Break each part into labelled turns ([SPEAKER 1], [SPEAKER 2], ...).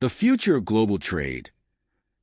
[SPEAKER 1] The future of global trade,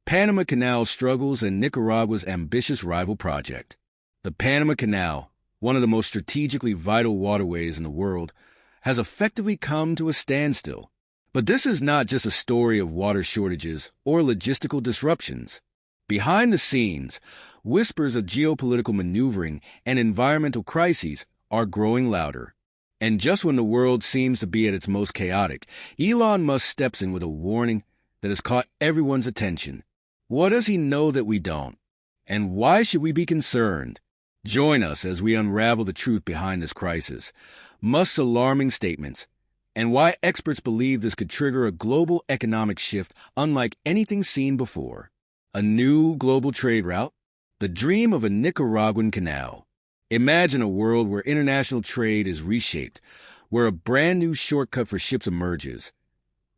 [SPEAKER 1] Panama Canal struggles and Nicaragua's ambitious rival project. The Panama Canal, one of the most strategically vital waterways in the world, has effectively come to a standstill. But this is not just a story of water shortages or logistical disruptions. Behind the scenes, whispers of geopolitical maneuvering and environmental crises are growing louder. And just when the world seems to be at its most chaotic, Elon Musk steps in with a warning that has caught everyone's attention. What does he know that we don't? And why should we be concerned? Join us as we unravel the truth behind this crisis, Musk's alarming statements, and why experts believe this could trigger a global economic shift unlike anything seen before. A new global trade route? The dream of a Nicaraguan canal. Imagine a world where international trade is reshaped, where a brand new shortcut for ships emerges,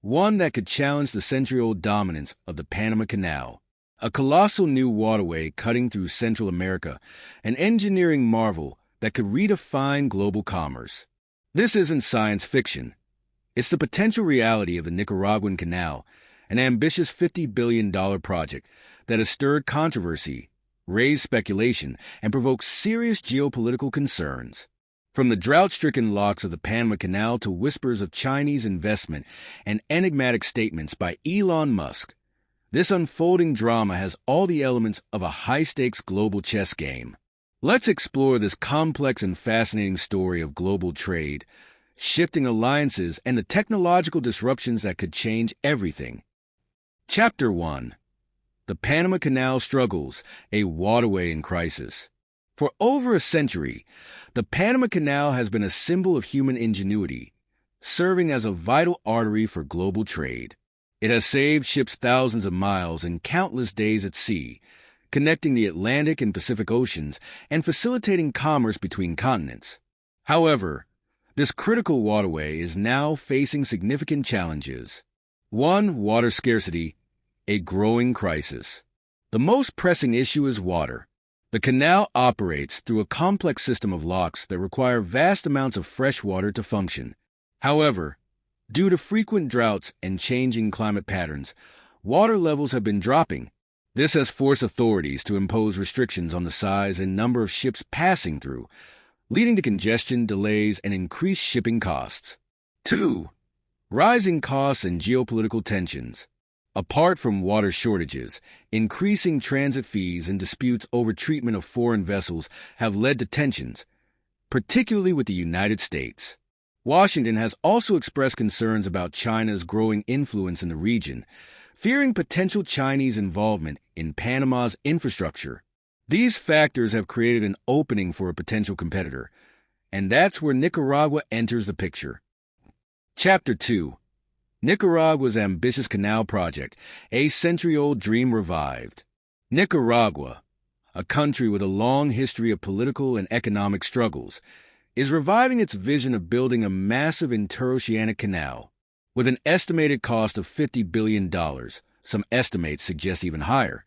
[SPEAKER 1] one that could challenge the century-old dominance of the Panama Canal. A colossal new waterway cutting through Central America, an engineering marvel that could redefine global commerce. This isn't science fiction. It's the potential reality of the Nicaraguan Canal, an ambitious $50 billion project that has stirred controversy, raised speculation, and provoked serious geopolitical concerns. From the drought-stricken locks of the Panama Canal to whispers of Chinese investment and enigmatic statements by Elon Musk, this unfolding drama has all the elements of a high-stakes global chess game. Let's explore this complex and fascinating story of global trade, shifting alliances, and the technological disruptions that could change everything. Chapter 1. The Panama Canal Struggles, a Waterway in Crisis. For over a century, the Panama Canal has been a symbol of human ingenuity, serving as a vital artery for global trade. It has saved ships thousands of miles and countless days at sea, connecting the Atlantic and Pacific Oceans and facilitating commerce between continents. However, this critical waterway is now facing significant challenges. 1. Water scarcity, a growing crisis. The most pressing issue is water. The canal operates through a complex system of locks that require vast amounts of fresh water to function. However, due to frequent droughts and changing climate patterns, water levels have been dropping. This has forced authorities to impose restrictions on the size and number of ships passing through, leading to congestion, delays, and increased shipping costs. 2. Rising costs and geopolitical tensions. Apart from water shortages, increasing transit fees and disputes over treatment of foreign vessels have led to tensions, particularly with the United States. Washington has also expressed concerns about China's growing influence in the region, fearing potential Chinese involvement in Panama's infrastructure. These factors have created an opening for a potential competitor, and that's where Nicaragua enters the picture. Chapter 2. Nicaragua's ambitious canal project, a century-old dream revived. Nicaragua, a country with a long history of political and economic struggles, is reviving its vision of building a massive interoceanic canal. With an estimated cost of $50 billion, some estimates suggest even higher,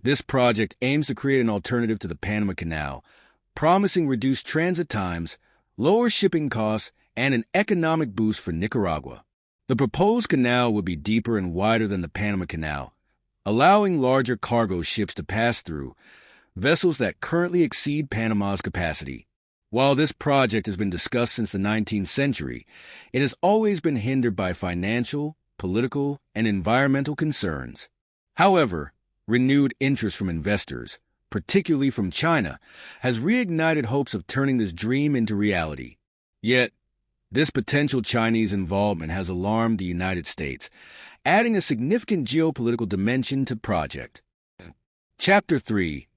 [SPEAKER 1] this project aims to create an alternative to the Panama Canal, promising reduced transit times, lower shipping costs, and an economic boost for Nicaragua. The proposed canal would be deeper and wider than the Panama Canal, allowing larger cargo ships to pass through, vessels that currently exceed Panama's capacity. While this project has been discussed since the 19th century, it has always been hindered by financial, political, and environmental concerns. However, renewed interest from investors, particularly from China, has reignited hopes of turning this dream into reality. Yet, this potential Chinese involvement has alarmed the United States, adding a significant geopolitical dimension to the project. Chapter 3.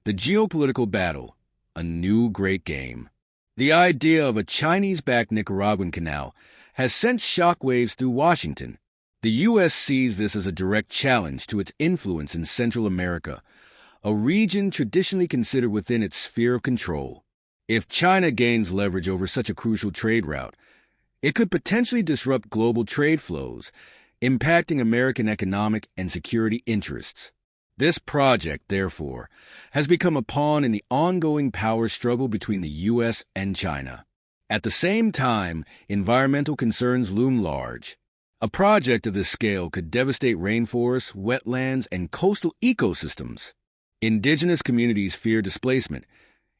[SPEAKER 1] The Geopolitical Battle, a New Great Game. The idea of a Chinese-backed Nicaraguan canal has sent shockwaves through Washington. The U.S. sees this as a direct challenge to its influence in Central America, a region traditionally considered within its sphere of control. If China gains leverage over such a crucial trade route, it could potentially disrupt global trade flows, impacting American economic and security interests. This project, therefore, has become a pawn in the ongoing power struggle between the U.S. and China. At the same time, environmental concerns loom large. A project of this scale could devastate rainforests, wetlands, and coastal ecosystems. Indigenous communities fear displacement,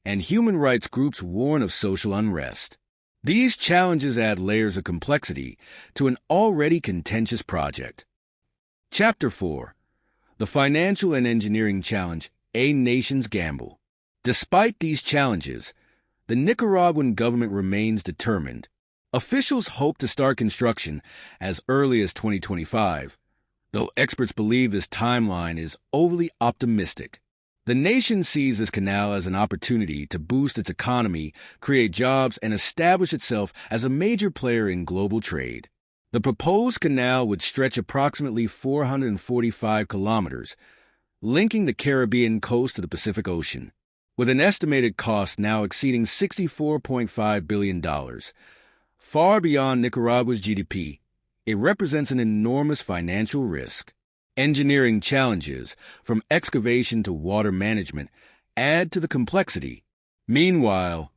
[SPEAKER 1] and human rights groups warn of social unrest. These challenges add layers of complexity to an already contentious project. Chapter 4. The Financial and Engineering Challenge, A Nation's Gamble. Despite these challenges, the Nicaraguan government remains determined. Officials hope to start construction as early as 2025, though experts believe this timeline is overly optimistic. The nation sees this canal as an opportunity to boost its economy, create jobs, and establish itself as a major player in global trade. The proposed canal would stretch approximately 445 kilometers, linking the Caribbean coast to the Pacific Ocean. With an estimated cost now exceeding $64.5 billion, far beyond Nicaragua's GDP, it represents an enormous financial risk. Engineering challenges, from excavation to water management, add to the complexity. Meanwhile,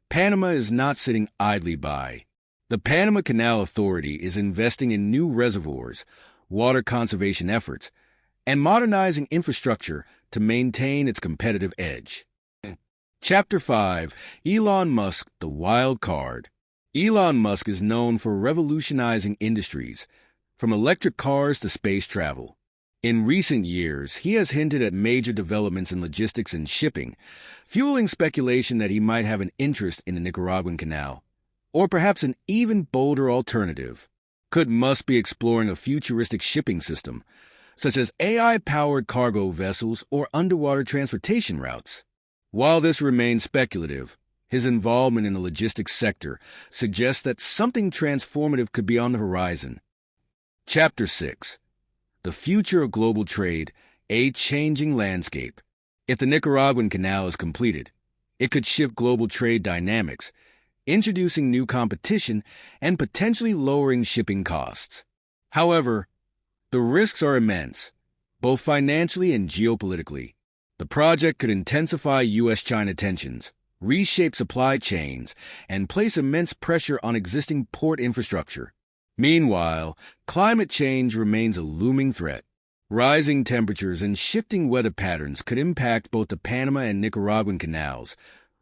[SPEAKER 1] Panama is not sitting idly by. The Panama Canal Authority is investing in new reservoirs, water conservation efforts, and modernizing infrastructure to maintain its competitive edge. Chapter 5. Elon Musk, the Wild Card. Elon Musk is known for revolutionizing industries, from electric cars to space travel. In recent years, he has hinted at major developments in logistics and shipping, fueling speculation that he might have an interest in the Nicaraguan Canal, or perhaps an even bolder alternative. Could Musk be exploring a futuristic shipping system, such as AI-powered cargo vessels or underwater transportation routes? While this remains speculative, his involvement in the logistics sector suggests that something transformative could be on the horizon. Chapter 6. The Future of Global Trade, A Changing Landscape. If the Nicaraguan Canal is completed, it could shift global trade dynamics, introducing new competition and potentially lowering shipping costs. However, the risks are immense, both financially and geopolitically. The project could intensify U.S.-China tensions, reshape supply chains, and place immense pressure on existing port infrastructure. Meanwhile, climate change remains a looming threat. Rising temperatures and shifting weather patterns could impact both the Panama and Nicaraguan canals,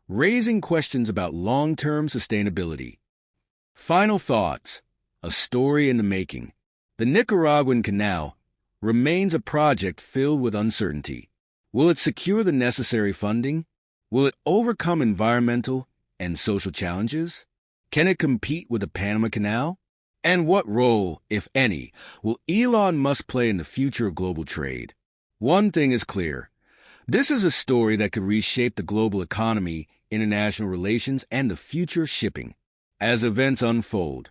[SPEAKER 1] raising questions about long-term sustainability. Final thoughts. A story in the making. The Nicaraguan Canal remains a project filled with uncertainty. Will it secure the necessary funding? Will it overcome environmental and social challenges? Can it compete with the Panama Canal? And what role, if any, will Elon Musk play in the future of global trade? One thing is clear. This is a story that could reshape the global economy, international relations, and the future of shipping. As events unfold,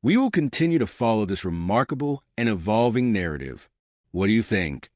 [SPEAKER 1] we will continue to follow this remarkable and evolving narrative. What do you think?